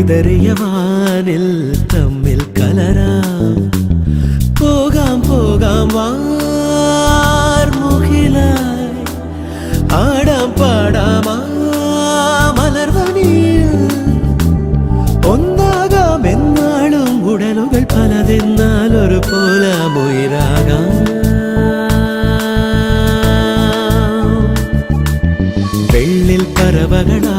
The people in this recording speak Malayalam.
വിതറിയ വാനിൽ തമ്മിൽ കലരാം പോകാം പോകാം വാർമുകിലായി ആടാം പാടാം മലർവനിയിൽ ഒന്നാകാം എന്നാളും ഉടലുകൾ പലതെന്നാൽ ഒരു പോലാമുയിരാകാം വെള്ളിൽ പറവകളാ